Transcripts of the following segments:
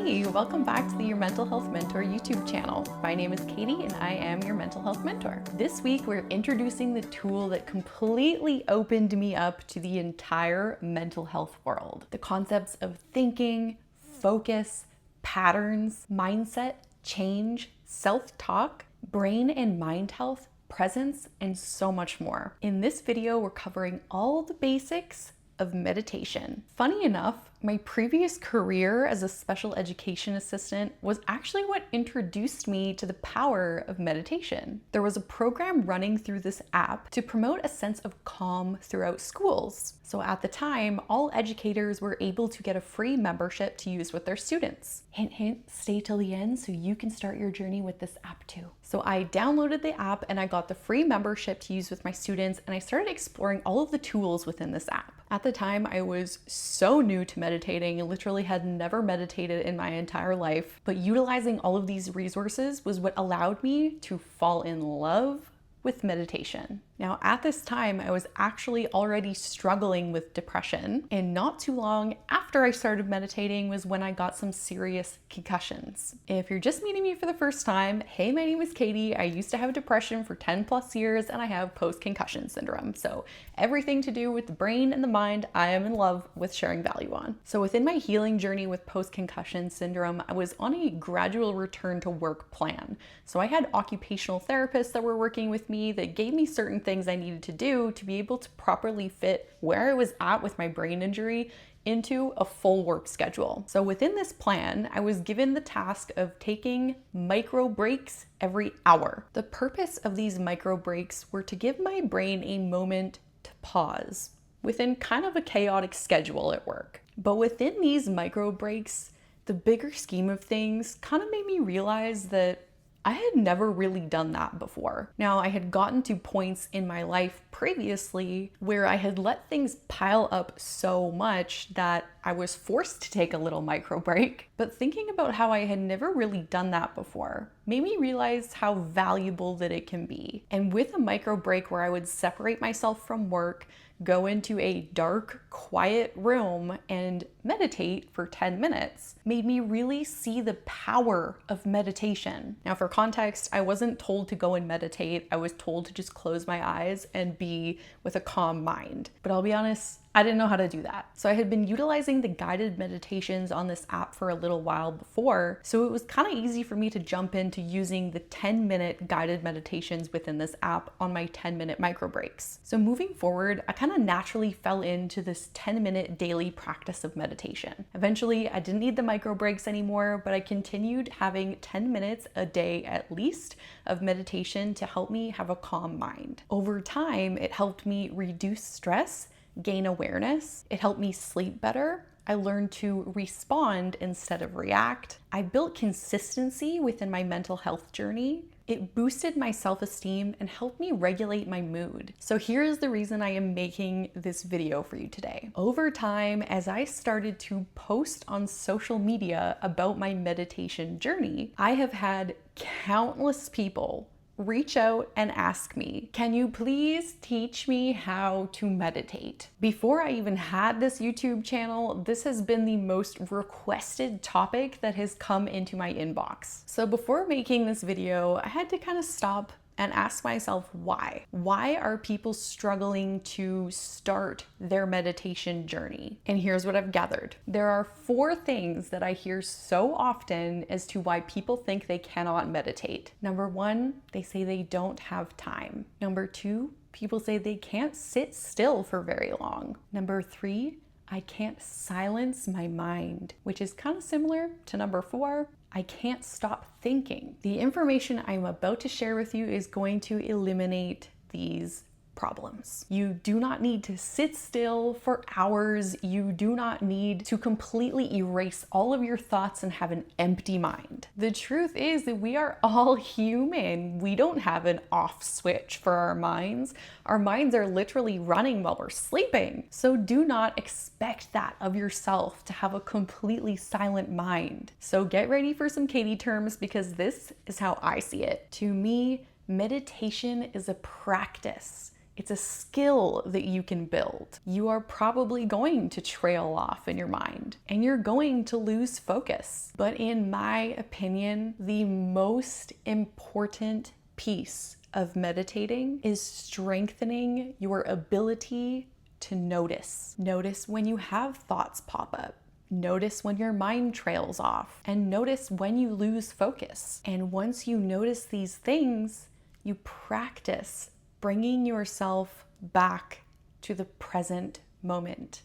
Hey, welcome back to the Your Mental Health Mentor YouTube channel. My name is Katie and I am your mental health mentor. This week we're introducing the tool that completely opened me up to the entire mental health world. The concepts of thinking, focus, patterns, mindset, change, self-talk, brain and mind health, presence, and so much more. In this video, we're covering all the basics of meditation. Funny enough, my previous career as a special education assistant was actually what introduced me to the power of meditation. There was a program running through this app to promote a sense of calm throughout schools. So at the time, all educators were able to get a free membership to use with their students. Hint, hint, stay till the end so you can start your journey with this app too. So I downloaded the app and I got the free membership to use with my students, and I started exploring all of the tools within this app. At the time, I was so new to meditating, literally had never meditated in my entire life, but utilizing all of these resources was what allowed me to fall in love with meditation. Now, at this time, I was actually already struggling with depression, and not too long after I started meditating was when I got some serious concussions. If you're just meeting me for the first time, hey, my name is Katie. I used to have depression for 10 plus years and I have post-concussion syndrome. So everything to do with the brain and the mind, I am in love with sharing value on. So within my healing journey with post-concussion syndrome, I was on a gradual return to work plan. So I had occupational therapists that were working with me that gave me certain things I needed to do to be able to properly fit where I was at with my brain injury into a full work schedule. So within this plan, I was given the task of taking micro breaks every hour. The purpose of these micro breaks were to give my brain a moment to pause within kind of a chaotic schedule at work. But within these micro breaks, the bigger scheme of things kind of made me realize that I had never really done that before. Now, I had gotten to points in my life previously where I had let things pile up so much that I was forced to take a little micro break. But thinking about how I had never really done that before made me realize how valuable that it can be. And with a micro break where I would separate myself from work, go into a dark, quiet room and meditate for 10 minutes made me really see the power of meditation. Now, for context, I wasn't told to go and meditate. I was told to just close my eyes and be with a calm mind. But I'll be honest, I didn't know how to do that. So I had been utilizing the guided meditations on this app for a little while before, so it was kind of easy for me to jump into using the 10-minute guided meditations within this app on my 10-minute micro breaks. So moving forward, I kind of naturally fell into this 10-minute daily practice of meditation. Eventually, I didn't need the micro breaks anymore, but I continued having 10 minutes a day at least of meditation to help me have a calm mind. Over time, it helped me reduce stress, gain awareness. It helped me sleep better. I learned to respond instead of react. I built consistency within my mental health journey. It boosted my self-esteem and helped me regulate my mood. So here's the reason I am making this video for you today. Over time, as I started to post on social media about my meditation journey, I have had countless people reach out and ask me, can you please teach me how to meditate? Before I even had this YouTube channel, this has been the most requested topic that has come into my inbox. So before making this video, I had to kind of stop and ask myself why. Why are people struggling to start their meditation journey? And here's what I've gathered. There are 4 things that I hear so often as to why people think they cannot meditate. Number 1, they say they don't have time. Number 2, people say they can't sit still for very long. Number 3, I can't silence my mind, which is kind of similar to number 4. I can't stop thinking. The information I'm about to share with you is going to eliminate these problems. You do not need to sit still for hours. You do not need to completely erase all of your thoughts and have an empty mind. The truth is that we are all human. We don't have an off switch for our minds. Our minds are literally running while we're sleeping. So do not expect that of yourself, to have a completely silent mind. So get ready for some Katie terms, because this is how I see it. To me, meditation is a practice. It's a skill that you can build. You are probably going to trail off in your mind and you're going to lose focus. But in my opinion, the most important piece of meditating is strengthening your ability to notice. Notice when you have thoughts pop up. Notice when your mind trails off, and notice when you lose focus. And once you notice these things, you practice bringing yourself back to the present moment,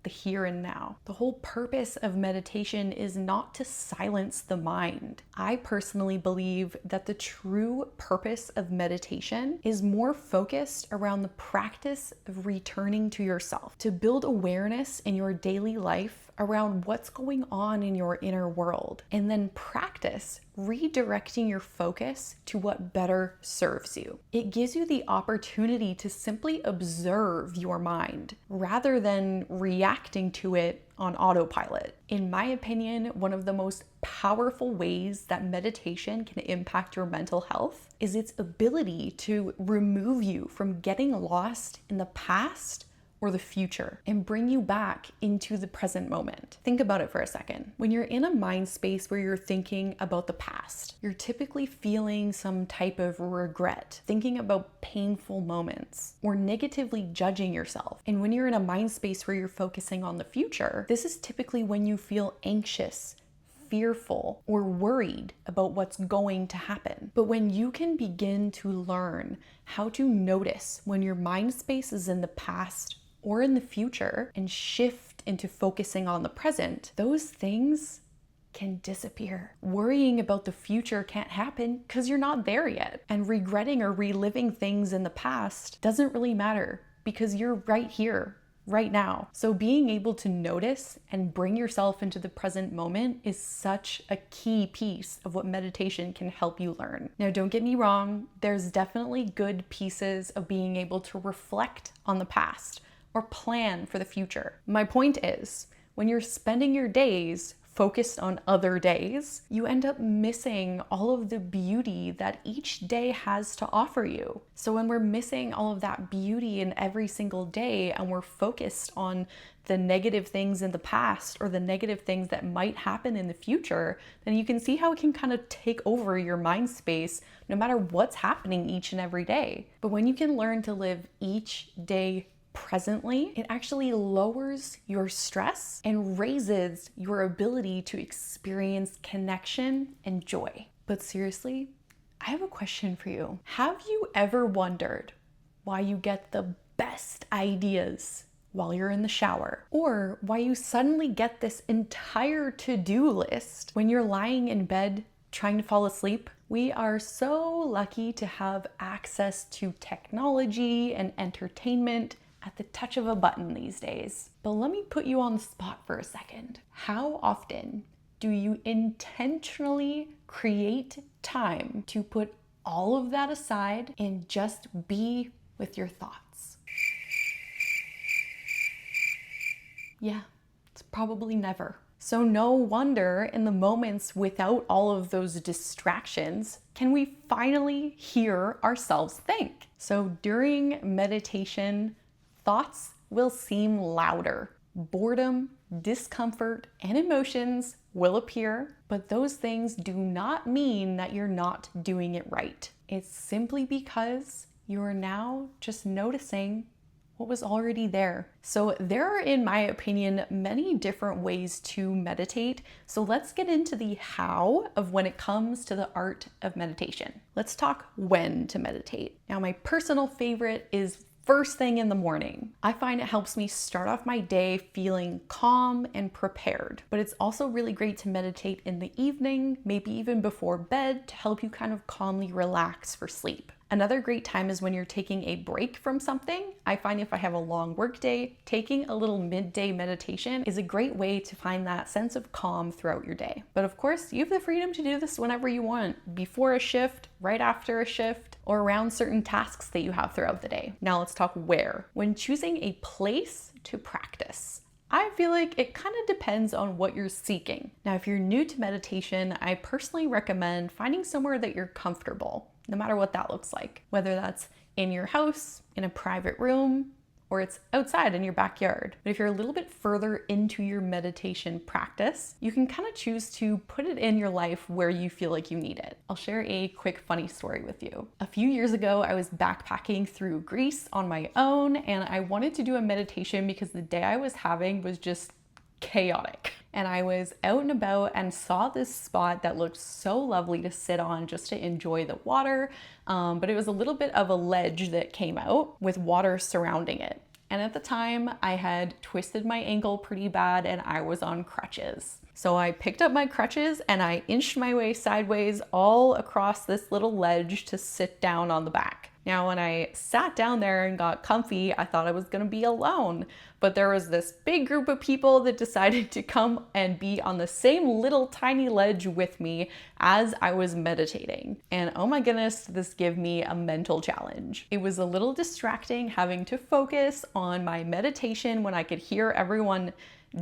the here and now. The whole purpose of meditation is not to silence the mind. I personally believe that the true purpose of meditation is more focused around the practice of returning to yourself, to build awareness in your daily life around what's going on in your inner world, and then practice redirecting your focus to what better serves you. It gives you the opportunity to simply observe your mind rather than reacting to it on autopilot. In my opinion, one of the most powerful ways that meditation can impact your mental health is its ability to remove you from getting lost in the past or the future and bring you back into the present moment. Think about it for a second. When you're in a mind space where you're thinking about the past, you're typically feeling some type of regret, thinking about painful moments, or negatively judging yourself. And when you're in a mind space where you're focusing on the future, this is typically when you feel anxious, fearful, or worried about what's going to happen. But when you can begin to learn how to notice when your mind space is in the past or in the future and shift into focusing on the present, those things can disappear. Worrying about the future can't happen because you're not there yet. And regretting or reliving things in the past doesn't really matter because you're right here, right now. So being able to notice and bring yourself into the present moment is such a key piece of what meditation can help you learn. Now, don't get me wrong, there's definitely good pieces of being able to reflect on the past or plan for the future. My point is, when you're spending your days focused on other days, you end up missing all of the beauty that each day has to offer you. So when we're missing all of that beauty in every single day and we're focused on the negative things in the past or the negative things that might happen in the future, then you can see how it can kind of take over your mind space no matter what's happening each and every day. But when you can learn to live each day presently, it actually lowers your stress and raises your ability to experience connection and joy. But seriously, I have a question for you. Have you ever wondered why you get the best ideas while you're in the shower? Or why you suddenly get this entire to-do list when you're lying in bed trying to fall asleep? We are so lucky to have access to technology and entertainment at the touch of a button these days. But let me put you on the spot for a second. How often do you intentionally create time to put all of that aside and just be with your thoughts? Yeah, it's probably never. So no wonder in the moments without all of those distractions, can we finally hear ourselves think? So during meditation, thoughts will seem louder. Boredom, discomfort, and emotions will appear, but those things do not mean that you're not doing it right. It's simply because you are now just noticing what was already there. So there are, in my opinion, many different ways to meditate. So let's get into the how of when it comes to the art of meditation. Let's talk when to meditate. Now, my personal favorite is first thing in the morning. I find it helps me start off my day feeling calm and prepared, but it's also really great to meditate in the evening, maybe even before bed, to help you kind of calmly relax for sleep. Another great time is when you're taking a break from something. I find if I have a long work day, taking a little midday meditation is a great way to find that sense of calm throughout your day. But of course, you have the freedom to do this whenever you want, before a shift, right after a shift, or around certain tasks that you have throughout the day. Now let's talk where. When choosing a place to practice, I feel like it kind of depends on what you're seeking. Now, if you're new to meditation, I personally recommend finding somewhere that you're comfortable, no matter what that looks like. Whether that's in your house, in a private room, or it's outside in your backyard. But if you're a little bit further into your meditation practice, you can kind of choose to put it in your life where you feel like you need it. I'll share a quick funny story with you. A few years ago, I was backpacking through Greece on my own, and I wanted to do a meditation because the day I was having was just chaotic. And I was out and about and saw this spot that looked so lovely to sit on just to enjoy the water. But it was a little bit of a ledge that came out with water surrounding it. And at the time I had twisted my ankle pretty bad and I was on crutches. So I picked up my crutches and I inched my way sideways all across this little ledge to sit down on the back. Now, when I sat down there and got comfy, I thought I was gonna be alone, but there was this big group of people that decided to come and be on the same little tiny ledge with me as I was meditating. And oh my goodness, this gave me a mental challenge. It was a little distracting having to focus on my meditation when I could hear everyone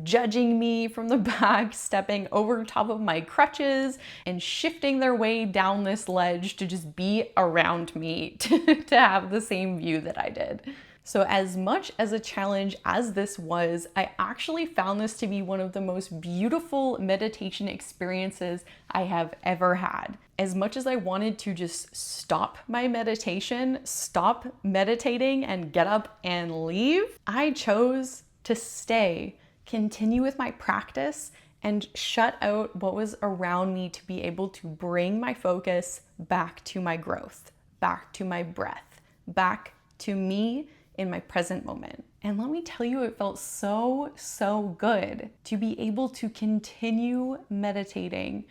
judging me from the back, stepping over top of my crutches and shifting their way down this ledge to just be around me to have the same view that I did. So as much as a challenge as this was, I actually found this to be one of the most beautiful meditation experiences I have ever had. As much as I wanted to just stop my meditation, stop meditating and get up and leave, I chose to stay, continue with my practice, and shut out what was around me to be able to bring my focus back to my growth, back to my breath, back to me in my present moment. And let me tell you, it felt so good to be able to continue meditating,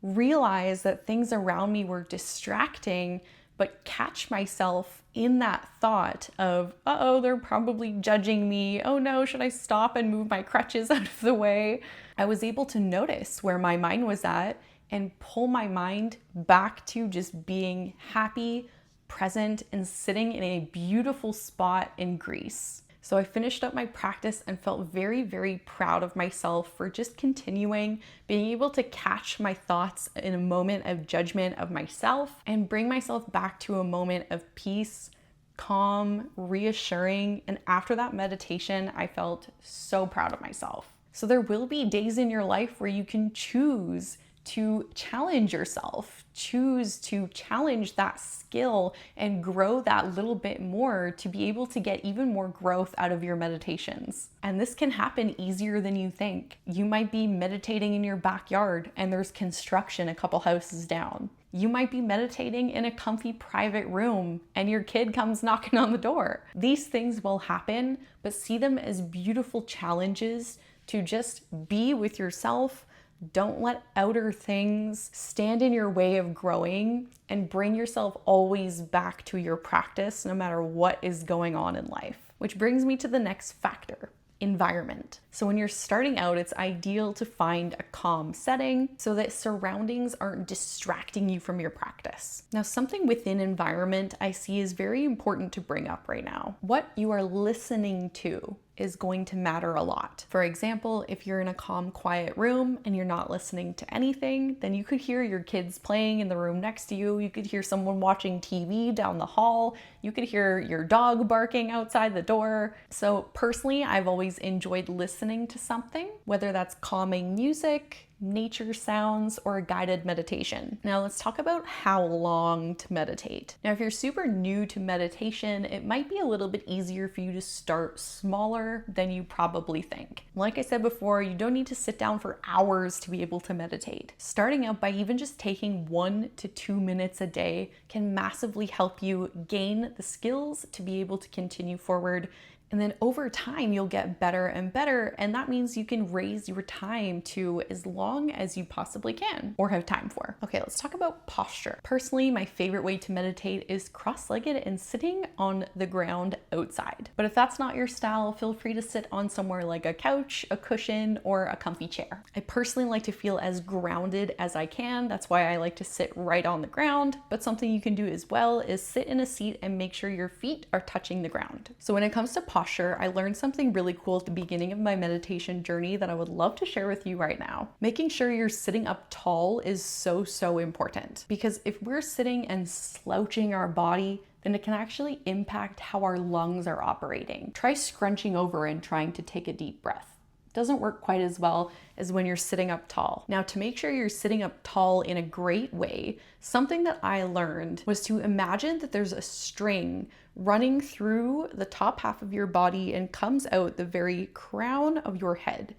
realize that things around me were distracting, but catch myself in that thought of, uh-oh, they're probably judging me. Oh no, should I stop and move my crutches out of the way? I was able to notice where my mind was at and pull my mind back to just being happy, present, and sitting in a beautiful spot in Greece. So I finished up my practice and felt very proud of myself for just continuing, being able to catch my thoughts in a moment of judgment of myself and bring myself back to a moment of peace, calm, reassuring. And after that meditation, I felt so proud of myself. So there will be days in your life where you can choose to challenge yourself, choose to challenge that skill and grow that little bit more to be able to get even more growth out of your meditations. And this can happen easier than you think. You might be meditating in your backyard and there's construction a couple houses down. You might be meditating in a comfy private room and your kid comes knocking on the door. These things will happen, but see them as beautiful challenges to just be with yourself. Don't let outer things stand in your way of growing, and bring yourself always back to your practice no matter what is going on in life. Which brings me to the next factor: environment. So when you're starting out, it's ideal to find a calm setting so that surroundings aren't distracting you from your practice. Now, something within environment I see is very important to bring up right now. What you are listening to is going to matter a lot. For example, if you're in a calm, quiet room and you're not listening to anything, then you could hear your kids playing in the room next to you. You could hear someone watching TV down the hall. You could hear your dog barking outside the door. So personally, I've always enjoyed listening to something, whether that's calming music, nature sounds, or a guided meditation. Now let's talk about how long to meditate. Now, if you're super new to meditation, it might be a little bit easier for you to start smaller than you probably think. Like I said before, you don't need to sit down for hours to be able to meditate. Starting out by even just taking 1 to 2 minutes a day can massively help you gain the skills to be able to continue forward. And then over time, you'll get better and better. And that means you can raise your time to as long as you possibly can or have time for. Okay, let's talk about posture. Personally, my favorite way to meditate is cross-legged and sitting on the ground outside. But if that's not your style, feel free to sit on somewhere like a couch, a cushion, or a comfy chair. I personally like to feel as grounded as I can. That's why I like to sit right on the ground. But something you can do as well is sit in a seat and make sure your feet are touching the ground. So when it comes to posture, I learned something really cool at the beginning of my meditation journey that I would love to share with you right now. Making sure you're sitting up tall is so important, because if we're sitting and slouching our body, then it can actually impact how our lungs are operating. Try scrunching over and trying to take a deep breath. Doesn't work quite as well as when you're sitting up tall. Now, to make sure you're sitting up tall in a great way, something that I learned was to imagine that there's a string running through the top half of your body and comes out the very crown of your head.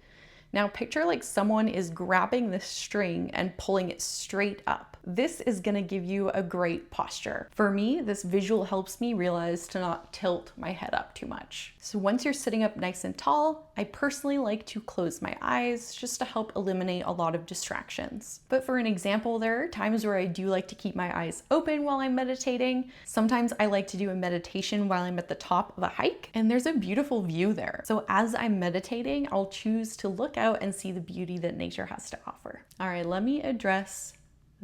Now picture like someone is grabbing this string and pulling it straight up. This is gonna give you a great posture. For me, this visual helps me realize to not tilt my head up too much. So once you're sitting up nice and tall, I personally like to close my eyes just to help eliminate a lot of distractions. But for an example, there are times where I do like to keep my eyes open while I'm meditating. Sometimes I like to do a meditation while I'm at the top of a hike, and there's a beautiful view there. So as I'm meditating, I'll choose to look out and see the beauty that nature has to offer. All right, let me address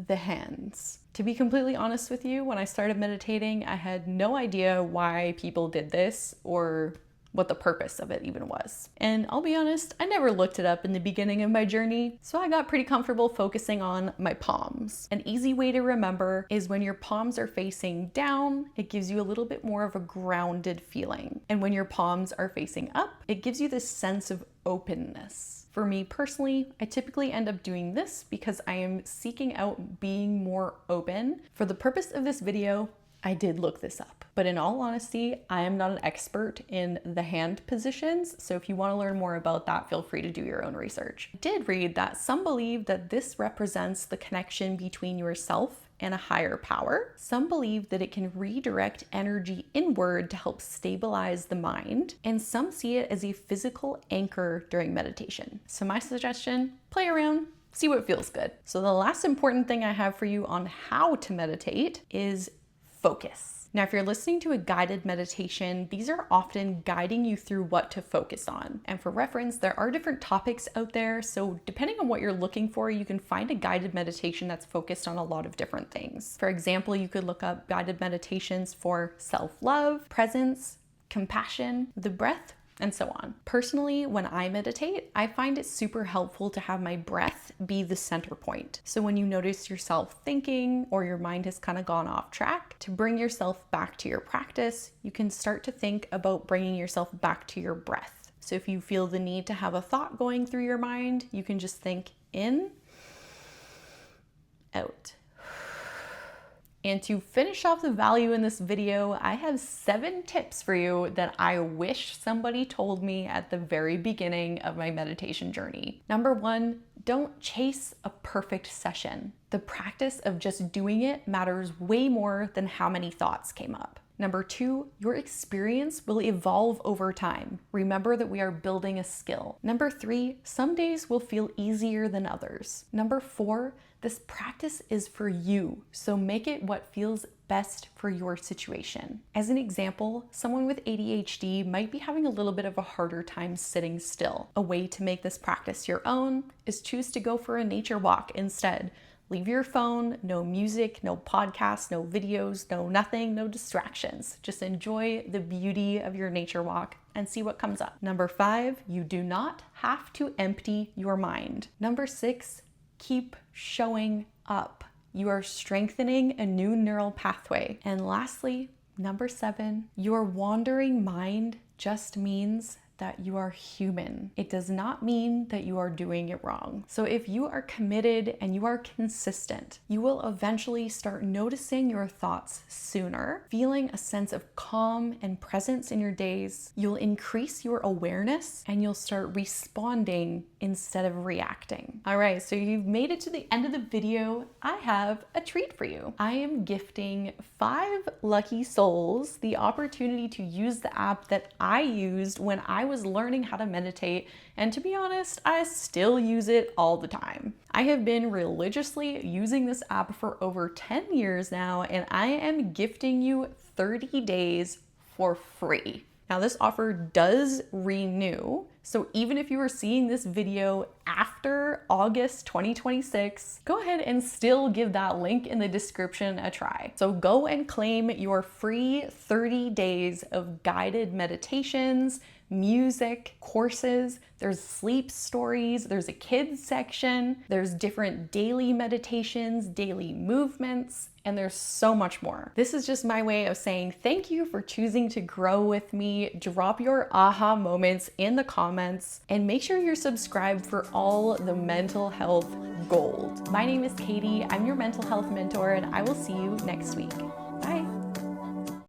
the hands. To be completely honest with you, when I started meditating, I had no idea why people did this or what the purpose of it even was. And I'll be honest, I never looked it up in the beginning of my journey, so I got pretty comfortable focusing on my palms. An easy way to remember is when your palms are facing down, it gives you a little bit more of a grounded feeling. And when your palms are facing up, it gives you this sense of openness. For me personally, I typically end up doing this because I am seeking out being more open. For the purpose of this video, I did look this up, but in all honesty, I am not an expert in the hand positions. So if you want to learn more about that, feel free to do your own research. I did read that some believe that this represents the connection between yourself and a higher power. Some believe that it can redirect energy inward to help stabilize the mind, and some see it as a physical anchor during meditation. So my suggestion, play around, see what feels good. So the last important thing I have for you on how to meditate is focus. Now, if you're listening to a guided meditation, these are often guiding you through what to focus on. And for reference, there are different topics out there. So depending on what you're looking for, you can find a guided meditation that's focused on a lot of different things. For example, you could look up guided meditations for self-love, presence, compassion, the breath, and so on. Personally, when I meditate, I find it super helpful to have my breath be the center point. So when you notice yourself thinking or your mind has kind of gone off track, to bring yourself back to your practice, you can start to think about bringing yourself back to your breath. So if you feel the need to have a thought going through your mind, you can just think in, out. And to finish off the value in this video, I have 7 tips for you that I wish somebody told me at the very beginning of my meditation journey. Number 1, don't chase a perfect session. The practice of just doing it matters way more than how many thoughts came up. Number 2, your experience will evolve over time. Remember that we are building a skill. Number 3, some days will feel easier than others. Number 4, this practice is for you, so make it what feels best for your situation. As an example, someone with ADHD might be having a little bit of a harder time sitting still. A way to make this practice your own is choose to go for a nature walk instead. Leave your phone, no music, no podcasts, no videos, no nothing, no distractions. Just enjoy the beauty of your nature walk and see what comes up. Number 5, you do not have to empty your mind. Number 6, keep showing up. You are strengthening a new neural pathway. And lastly, number 7, your wandering mind just means that you are human. It does not mean that you are doing it wrong. So if you are committed and you are consistent, you will eventually start noticing your thoughts sooner, feeling a sense of calm and presence in your days. You'll increase your awareness and you'll start responding instead of reacting. All right, so you've made it to the end of the video. I have a treat for you. I am gifting 5 lucky souls the opportunity to use the app that I used when I was learning how to meditate, and to be honest, I still use it all the time. I have been religiously using this app for over 10 years now, and I am gifting you 30 days for free. Now this offer does renew, so even if you are seeing this video after August 2026, go ahead and still give that link in the description a try. So go and claim your free 30 days of guided meditations, music, courses, there's sleep stories, there's a kids section, there's different daily meditations, daily movements, and there's so much more. This is just my way of saying thank you for choosing to grow with me. Drop your aha moments in the comments and make sure you're subscribed for all the mental health gold. My name is Katie, I'm your mental health mentor, and I will see you next week.